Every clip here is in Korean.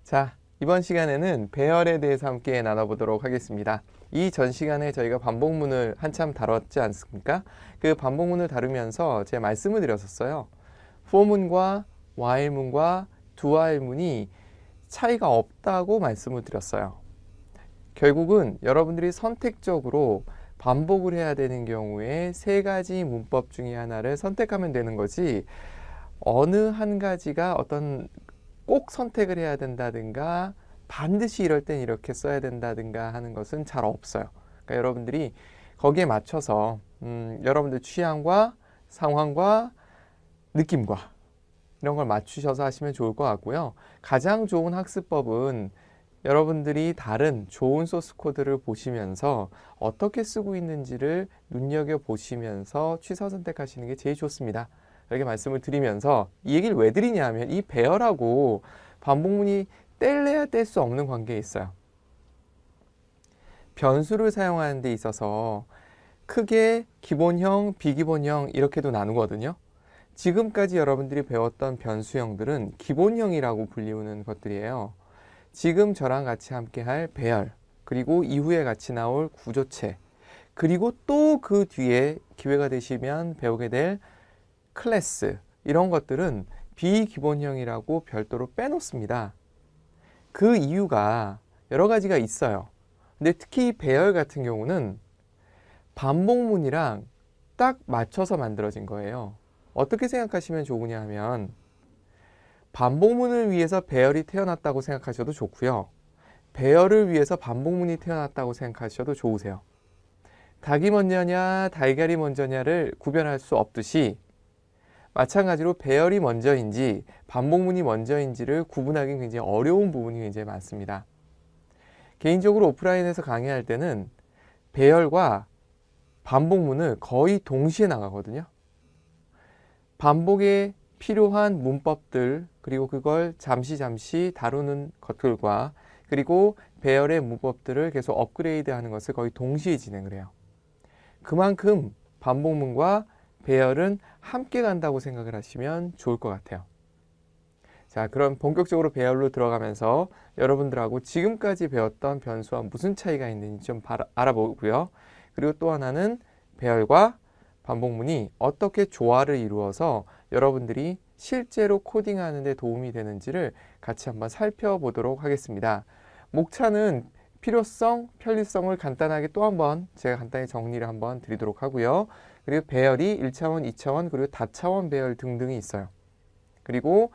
자, 이번 시간에는 배열에 대해서 함께 나눠보도록 하겠습니다. 이 전 시간에 저희가 반복문을 한참 다뤘지 않습니까? 그 반복문을 다루면서 제가 말씀을 드렸었어요. for문과 while문과 dowhile문이 차이가 없다고 말씀을 드렸어요. 결국은 여러분들이 선택적으로 반복을 해야 되는 경우에 세 가지 문법 중에 하나를 선택하면 되는 거지, 어느 한 가지가 어떤 꼭 선택을 해야 된다든가 반드시 이럴 땐 이렇게 써야 된다든가 하는 것은 잘 없어요. 그러니까 여러분들이 거기에 맞춰서 여러분들 취향과 상황과 느낌과 이런 걸 맞추셔서 하시면 좋을 것 같고요. 가장 좋은 학습법은 여러분들이 다른 좋은 소스 코드를 보시면서 어떻게 쓰고 있는지를 눈여겨보시면서 취사 선택하시는 게 제일 좋습니다. 이렇게 말씀을 드리면서 이 얘기를 왜 드리냐 하면 이 배열하고 반복문이 뗄래야 뗄 수 없는 관계에 있어요. 변수를 사용하는 데 있어서 크게 기본형, 비기본형 이렇게도 나누거든요. 지금까지 여러분들이 배웠던 변수형들은 기본형이라고 불리우는 것들이에요. 지금 저랑 같이 함께 할 배열, 그리고 이후에 같이 나올 구조체, 그리고 또 그 뒤에 기회가 되시면 배우게 될 클래스, 이런 것들은 비기본형이라고 별도로 빼놓습니다. 그 이유가 여러 가지가 있어요. 근데 특히 배열 같은 경우는 반복문이랑 딱 맞춰서 만들어진 거예요. 어떻게 생각하시면 좋으냐 하면, 반복문을 위해서 배열이 태어났다고 생각하셔도 좋고요. 배열을 위해서 반복문이 태어났다고 생각하셔도 좋으세요. 닭이 먼저냐 달걀이 먼저냐를 구별할 수 없듯이, 마찬가지로 배열이 먼저인지 반복문이 먼저인지를 구분하기 굉장히 어려운 부분이 굉장히 많습니다. 개인적으로 오프라인에서 강의할 때는 배열과 반복문을 거의 동시에 나가거든요. 반복에 필요한 문법들, 그리고 그걸 잠시 다루는 것들과, 그리고 배열의 문법들을 계속 업그레이드하는 것을 거의 동시에 진행을 해요. 그만큼 반복문과 배열은 함께 간다고 생각을 하시면 좋을 것 같아요. 자, 그럼 본격적으로 배열로 들어가면서 여러분들하고 지금까지 배웠던 변수와 무슨 차이가 있는지 좀 알아보고요. 그리고 또 하나는 배열과 반복문이 어떻게 조화를 이루어서 여러분들이 실제로 코딩하는 데 도움이 되는지를 같이 한번 살펴보도록 하겠습니다. 목차는 필요성, 편리성을 간단하게 또 한번 제가 간단히 정리를 한번 드리도록 하고요. 그리고 배열이 1차원, 2차원, 그리고 다차원 배열 등등이 있어요. 그리고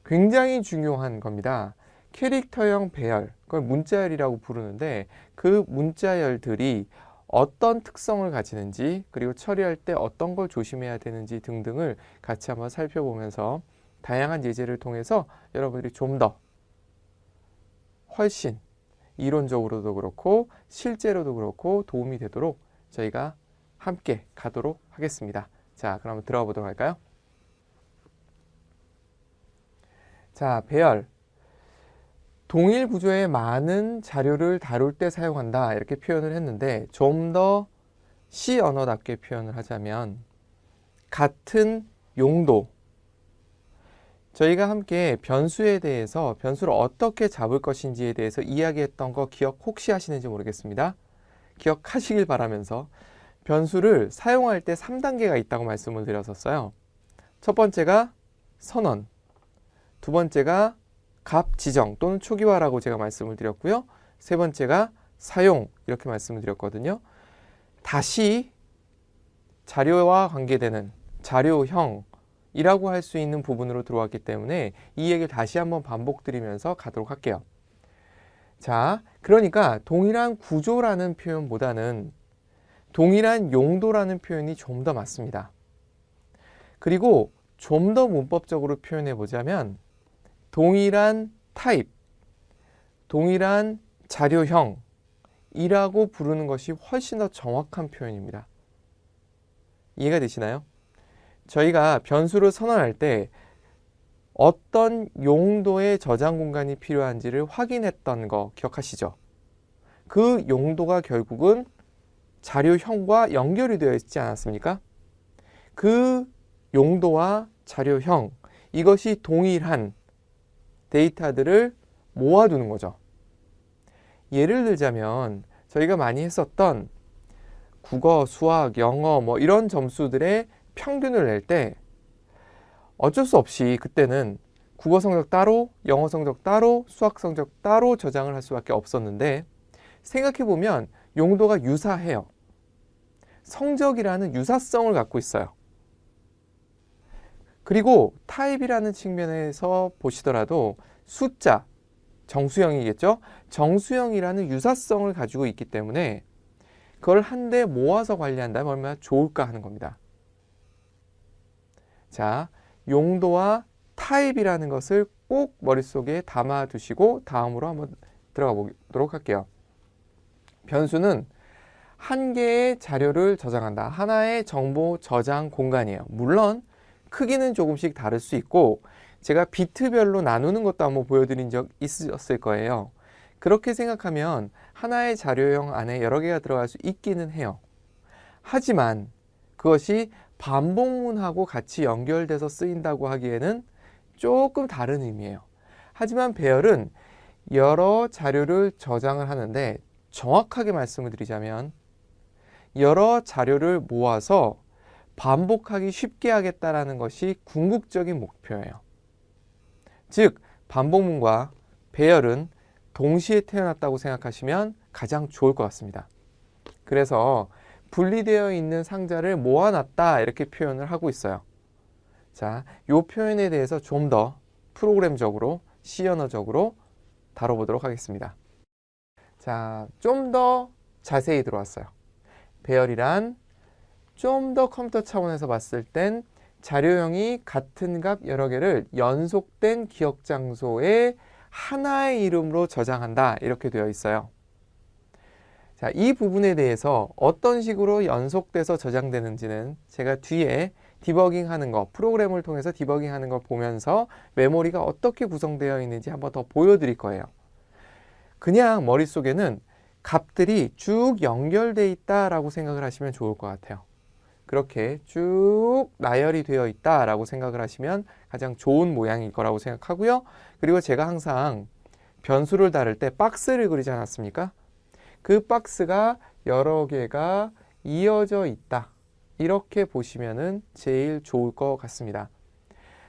굉장히 중요한 겁니다. 캐릭터형 배열, 그걸 문자열이라고 부르는데, 그 문자열들이 어떤 특성을 가지는지, 그리고 처리할 때 어떤 걸 조심해야 되는지 등등을 같이 한번 살펴보면서 다양한 예제를 통해서 여러분들이 좀 더 훨씬 이론적으로도 그렇고 실제로도 그렇고 도움이 되도록 저희가 함께 가도록 하겠습니다. 자, 그럼 들어가 보도록 할까요? 자, 배열. 동일 구조의 많은 자료를 다룰 때 사용한다, 이렇게 표현을 했는데, 좀 더 C 언어답게 표현을 하자면 같은 용도, 저희가 함께 변수에 대해서 변수를 어떻게 잡을 것인지에 대해서 이야기했던 거 기억 혹시 하시는지 모르겠습니다. 기억하시길 바라면서, 변수를 사용할 때 3단계가 있다고 말씀을 드렸었어요. 첫 번째가 선언, 두 번째가 값 지정 또는 초기화라고 제가 말씀을 드렸고요. 세 번째가 사용, 이렇게 말씀을 드렸거든요. 다시 자료와 관계되는 자료형이라고 할 수 있는 부분으로 들어왔기 때문에 이 얘기를 다시 한번 반복드리면서 가도록 할게요. 자, 그러니까 동일한 구조라는 표현보다는 동일한 용도라는 표현이 좀 더 맞습니다. 그리고 좀 더 문법적으로 표현해 보자면 동일한 타입, 동일한 자료형이라고 부르는 것이 훨씬 더 정확한 표현입니다. 이해가 되시나요? 저희가 변수를 선언할 때 어떤 용도의 저장 공간이 필요한지를 확인했던 거 기억하시죠? 그 용도가 결국은 자료형과 연결이 되어 있지 않았습니까? 그 용도와 자료형, 이것이 동일한 데이터들을 모아두는 거죠. 예를 들자면 저희가 많이 했었던 국어, 수학, 영어 뭐 이런 점수들의 평균을 낼 때 어쩔 수 없이 그때는 국어 성적 따로, 영어 성적 따로, 수학 성적 따로 저장을 할 수밖에 없었는데 생각해보면 용도가 유사해요. 성적이라는 유사성을 갖고 있어요. 그리고 타입이라는 측면에서 보시더라도 숫자, 정수형이겠죠? 정수형이라는 유사성을 가지고 있기 때문에 그걸 한데 모아서 관리한다면 얼마나 좋을까 하는 겁니다. 자, 용도와 타입이라는 것을 꼭 머릿속에 담아 두시고 다음으로 한번 들어가 보도록 할게요. 변수는 한 개의 자료를 저장한다. 하나의 정보 저장 공간이에요. 물론 크기는 조금씩 다를 수 있고 제가 비트별로 나누는 것도 한번 보여드린 적 있었을 거예요. 그렇게 생각하면 하나의 자료형 안에 여러 개가 들어갈 수 있기는 해요. 하지만 그것이 반복문하고 같이 연결돼서 쓰인다고 하기에는 조금 다른 의미예요. 하지만 배열은 여러 자료를 저장을 하는데 정확하게 말씀을 드리자면 여러 자료를 모아서 반복하기 쉽게 하겠다라는 것이 궁극적인 목표예요. 즉, 반복문과 배열은 동시에 태어났다고 생각하시면 가장 좋을 것 같습니다. 그래서 분리되어 있는 상자를 모아놨다 이렇게 표현을 하고 있어요. 자, 이 표현에 대해서 좀 더 프로그램적으로, C 언어적으로 다뤄보도록 하겠습니다. 자, 좀 더 자세히 들어왔어요. 배열이란 좀 더 컴퓨터 차원에서 봤을 땐 자료형이 같은 값 여러 개를 연속된 기억 장소에 하나의 이름으로 저장한다 이렇게 되어 있어요. 자, 이 부분에 대해서 어떤 식으로 연속돼서 저장되는지는 제가 뒤에 디버깅하는 거, 프로그램을 통해서 디버깅하는 걸 보면서 메모리가 어떻게 구성되어 있는지 한번 더 보여드릴 거예요. 그냥 머릿속에는 값들이 쭉 연결되어 있다라고 생각을 하시면 좋을 것 같아요. 그렇게 쭉 나열이 되어 있다라고 생각을 하시면 가장 좋은 모양일 거라고 생각하고요. 그리고 제가 항상 변수를 다룰 때 박스를 그리지 않았습니까? 그 박스가 여러 개가 이어져 있다. 이렇게 보시면은 제일 좋을 것 같습니다.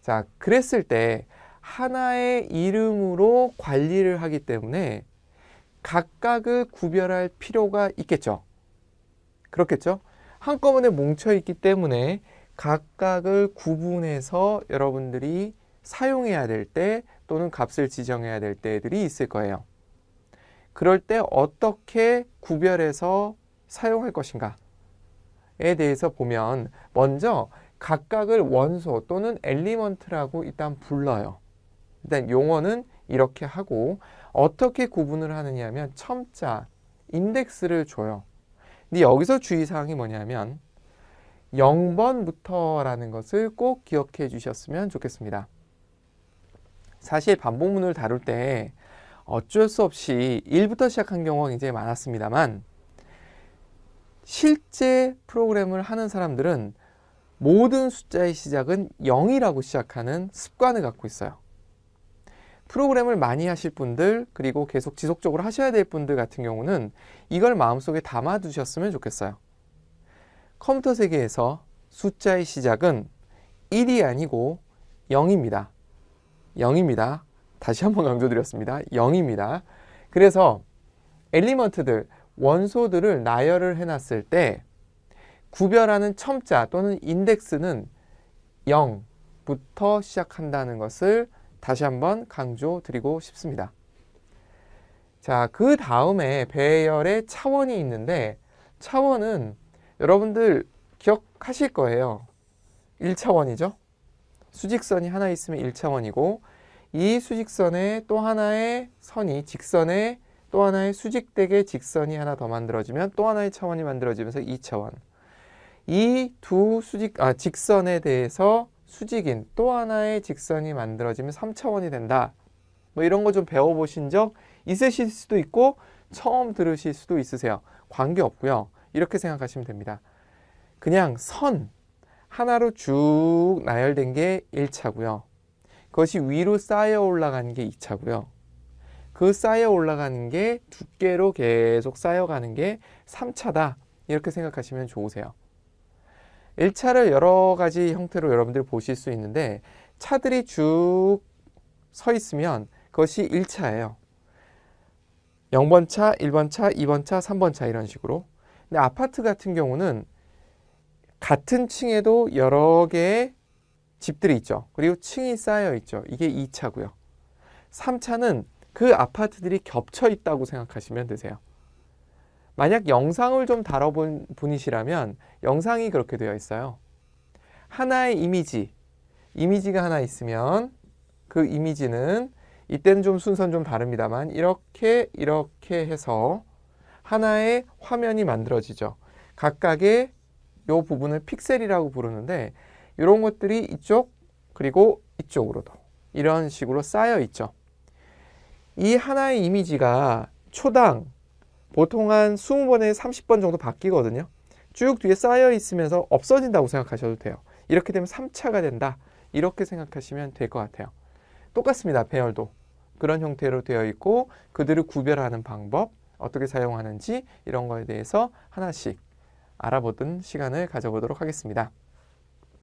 자, 그랬을 때 하나의 이름으로 관리를 하기 때문에 각각을 구별할 필요가 있겠죠. 그렇겠죠? 한꺼번에 뭉쳐 있기 때문에 각각을 구분해서 여러분들이 사용해야 될 때 또는 값을 지정해야 될 때들이 있을 거예요. 그럴 때 어떻게 구별해서 사용할 것인가에 대해서 보면 먼저 각각을 원소 또는 엘리먼트라고 일단 불러요. 일단 용어는 이렇게 하고 어떻게 구분을 하느냐 하면 첨자, 인덱스를 줘요. 근데 여기서 주의사항이 뭐냐면 0번부터라는 것을 꼭 기억해 주셨으면 좋겠습니다. 사실 반복문을 다룰 때 어쩔 수 없이 1부터 시작한 경우가 굉장히 많았습니다만 실제 프로그램을 하는 사람들은 모든 숫자의 시작은 0이라고 시작하는 습관을 갖고 있어요. 프로그램을 많이 하실 분들 그리고 계속 지속적으로 하셔야 될 분들 같은 경우는 이걸 마음속에 담아 두셨으면 좋겠어요. 컴퓨터 세계에서 숫자의 시작은 1이 아니고 0입니다. 0입니다. 다시 한번 강조드렸습니다. 0입니다. 그래서 엘리먼트들, 원소들을 나열을 해놨을 때 구별하는 첨자 또는 인덱스는 0부터 시작한다는 것을 다시 한번 강조드리고 싶습니다. 자, 그 다음에 배열의 차원이 있는데 차원은 여러분들 기억하실 거예요. 1차원이죠. 수직선이 하나 있으면 1차원이고 이 수직선에 또 하나의 선이 직선에 또 하나의 수직되게 직선이 하나 더 만들어지면 또 하나의 차원이 만들어지면서 2차원. 이 두 직선에 대해서 수직인 또 하나의 직선이 만들어지면 3차원이 된다. 뭐 이런 거 좀 배워보신 적 있으실 수도 있고 처음 들으실 수도 있으세요. 관계없고요. 이렇게 생각하시면 됩니다. 그냥 선 하나로 쭉 나열된 게 1차고요. 그것이 위로 쌓여 올라가는 게 2차고요. 그 쌓여 올라가는 게 두께로 계속 쌓여가는 게 3차다. 이렇게 생각하시면 좋으세요. 1차를 여러 가지 형태로 여러분들이 보실 수 있는데 차들이 쭉 서 있으면 그것이 1차예요. 0번 차, 1번 차, 2번 차, 3번 차 이런 식으로. 근데 아파트 같은 경우는 같은 층에도 여러 개의 집들이 있죠. 그리고 층이 쌓여 있죠. 이게 2차고요. 3차는 그 아파트들이 겹쳐 있다고 생각하시면 되세요. 만약 영상을 좀 다뤄본 분이시라면 영상이 그렇게 되어 있어요. 하나의 이미지가 하나 있으면 그 이미지는 이때는 좀 순서는 좀 다릅니다만 이렇게 해서 하나의 화면이 만들어지죠. 각각의 이 부분을 픽셀이라고 부르는데 이런 것들이 이쪽 그리고 이쪽으로도 이런 식으로 쌓여 있죠. 이 하나의 이미지가 초당 보통 한 20번에 30번 정도 바뀌거든요. 쭉 뒤에 쌓여 있으면서 없어진다고 생각하셔도 돼요. 이렇게 되면 3차가 된다. 이렇게 생각하시면 될 것 같아요. 똑같습니다. 배열도. 그런 형태로 되어 있고 그들을 구별하는 방법, 어떻게 사용하는지 이런 거에 대해서 하나씩 알아보던 시간을 가져보도록 하겠습니다.